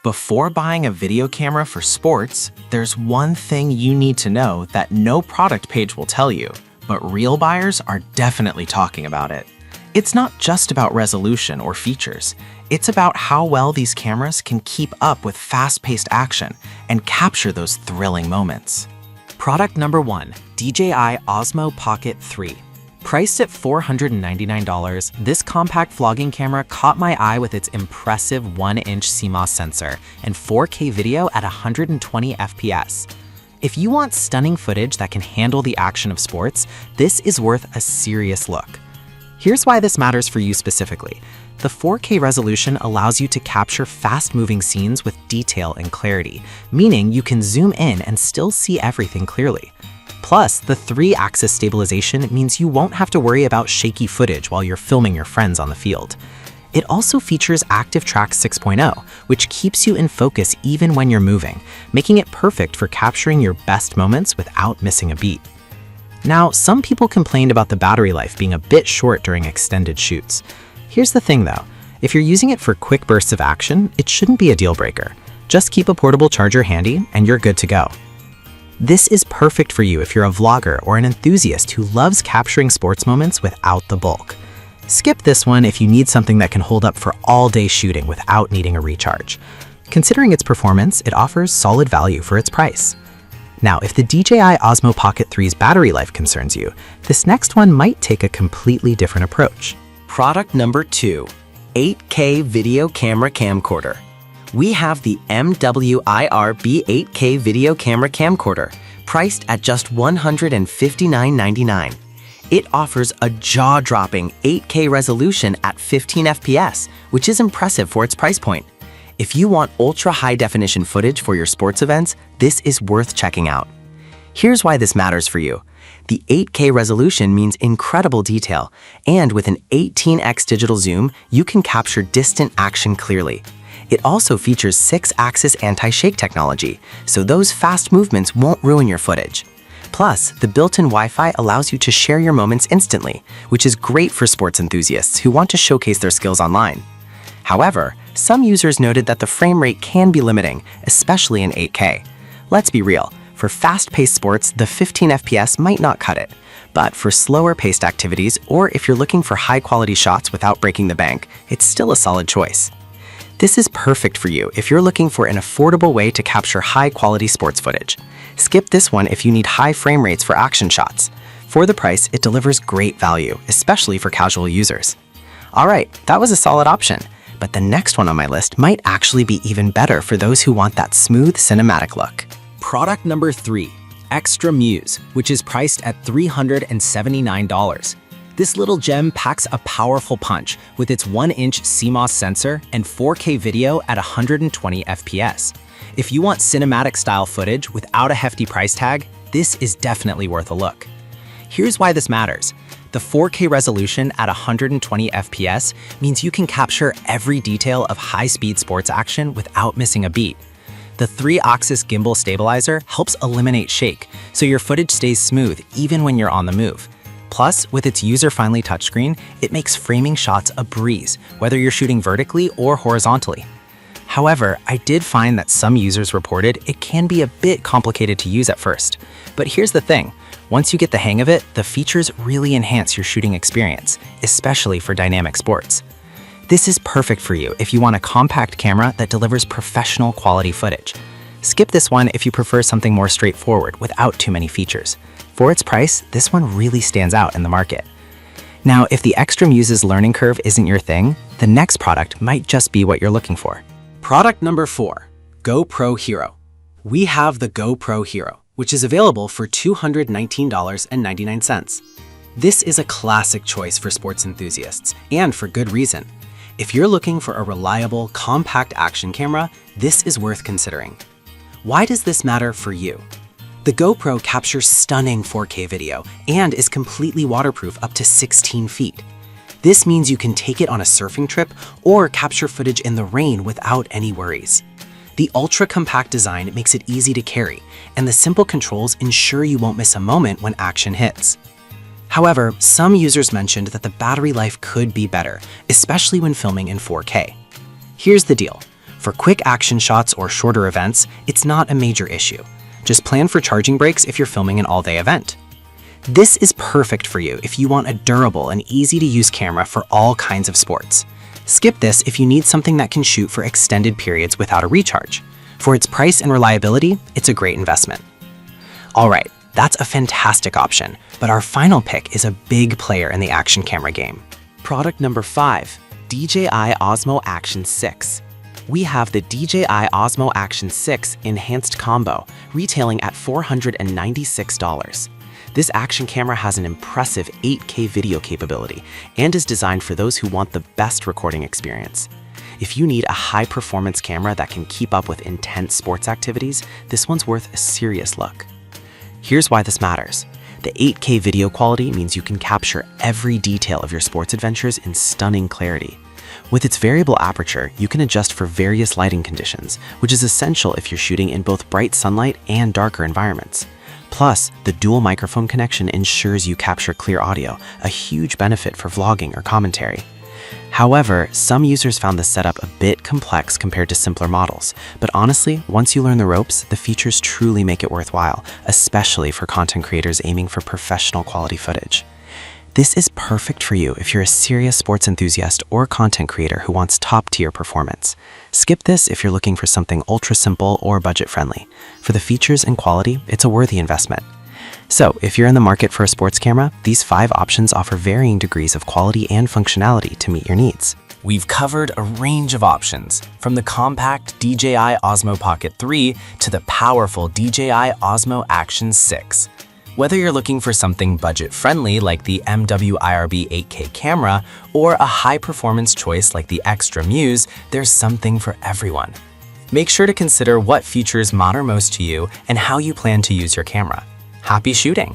Before buying a video camera for sports, there's one thing you need to know that no product page will tell you, but real buyers are definitely talking about it. It's not just about resolution or features. It's about how well these cameras can keep up with fast-paced action and capture those thrilling moments. Product number 1, DJI Osmo Pocket 3. Priced at $499, this compact vlogging camera caught my eye with its impressive 1-inch CMOS sensor and 4K video at 120 FPS. If you want stunning footage that can handle the action of sports, this is worth a serious look. Here's why this matters for you specifically. The 4K resolution allows you to capture fast-moving scenes with detail and clarity, meaning you can zoom in and still see everything clearly. Plus, the 3-axis stabilization means you won't have to worry about shaky footage while you're filming your friends on the field. It also features Active Track 6.0, which keeps you in focus even when you're moving, making it perfect for capturing your best moments without missing a beat. Now, some people complained about the battery life being a bit short during extended shoots. Here's the thing though, if you're using it for quick bursts of action, it shouldn't be a deal breaker. Just keep a portable charger handy and you're good to go. This is perfect for you if you're a vlogger or an enthusiast who loves capturing sports moments without the bulk. Skip this one if you need something that can hold up for all-day shooting without needing a recharge. Considering its performance, it offers solid value for its price. Now, if the DJI Osmo Pocket 3's battery life concerns you, this next one might take a completely different approach. Product number 2, 8K video camera camcorder. We have the MWIR B8K video camera camcorder, priced at just $159.99. It offers a jaw-dropping 8K resolution at 15 FPS, which is impressive for its price point. If you want ultra-high-definition footage for your sports events, this is worth checking out. Here's why this matters for you. The 8K resolution means incredible detail, and with an 18x digital zoom, you can capture distant action clearly. It also features 6-axis anti-shake technology, so those fast movements won't ruin your footage. Plus, the built-in Wi-Fi allows you to share your moments instantly, which is great for sports enthusiasts who want to showcase their skills online. However, some users noted that the frame rate can be limiting, especially in 8K. Let's be real, for fast-paced sports, the 15 FPS might not cut it. But for slower-paced activities, or if you're looking for high-quality shots without breaking the bank, it's still a solid choice. This is perfect for you if you're looking for an affordable way to capture high-quality sports footage. Skip this one if you need high frame rates for action shots. For the price, it delivers great value, especially for casual users. Alright, that was a solid option, but the next one on my list might actually be even better for those who want that smooth cinematic look. Product number 3, Extra Muse, which is priced at $379. This little gem packs a powerful punch with its 1-inch CMOS sensor and 4K video at 120 FPS. If you want cinematic-style footage without a hefty price tag, this is definitely worth a look. Here's why this matters. The 4K resolution at 120 FPS means you can capture every detail of high-speed sports action without missing a beat. The 3-axis gimbal stabilizer helps eliminate shake, so your footage stays smooth even when you're on the move. Plus, with its user-friendly touchscreen, it makes framing shots a breeze, whether you're shooting vertically or horizontally. However, I did find that some users reported it can be a bit complicated to use at first. But here's the thing, once you get the hang of it, the features really enhance your shooting experience, especially for dynamic sports. This is perfect for you if you want a compact camera that delivers professional quality footage. Skip this one if you prefer something more straightforward without too many features. For its price, this one really stands out in the market. Now, if the Extra Muse's learning curve isn't your thing, the next product might just be what you're looking for. Product number 4, GoPro Hero. We have the GoPro Hero, which is available for $219.99. This is a classic choice for sports enthusiasts, and for good reason. If you're looking for a reliable, compact action camera, this is worth considering. Why does this matter for you? The GoPro captures stunning 4K video and is completely waterproof up to 16 feet. This means you can take it on a surfing trip or capture footage in the rain without any worries. The ultra-compact design makes it easy to carry, and the simple controls ensure you won't miss a moment when action hits. However, some users mentioned that the battery life could be better, especially when filming in 4K. Here's the deal. For quick action shots or shorter events, it's not a major issue. Just plan for charging breaks if you're filming an all-day event. This is perfect for you if you want a durable and easy-to-use camera for all kinds of sports. Skip this if you need something that can shoot for extended periods without a recharge. For its price and reliability, it's a great investment. All right, that's a fantastic option, but our final pick is a big player in the action camera game. Product number 5, DJI Osmo Action 6. We have the DJI Osmo Action 6 Enhanced Combo, retailing at $496. This action camera has an impressive 8K video capability and is designed for those who want the best recording experience. If you need a high-performance camera that can keep up with intense sports activities, this one's worth a serious look. Here's why this matters. The 8K video quality means you can capture every detail of your sports adventures in stunning clarity. With its variable aperture, you can adjust for various lighting conditions, which is essential if you're shooting in both bright sunlight and darker environments. Plus, the dual microphone connection ensures you capture clear audio, a huge benefit for vlogging or commentary. However, some users found the setup a bit complex compared to simpler models, but honestly, once you learn the ropes, the features truly make it worthwhile, especially for content creators aiming for professional quality footage. This is perfect for you if you're a serious sports enthusiast or content creator who wants top-tier performance. Skip this if you're looking for something ultra-simple or budget-friendly. For the features and quality, it's a worthy investment. So, if you're in the market for a sports camera, these 5 options offer varying degrees of quality and functionality to meet your needs. We've covered a range of options, from the compact DJI Osmo Pocket 3 to the powerful DJI Osmo Action 6. Whether you're looking for something budget-friendly like the MWIRB 8K camera or a high-performance choice like the Extra Muse, there's something for everyone. Make sure to consider what features matter most to you and how you plan to use your camera. Happy shooting!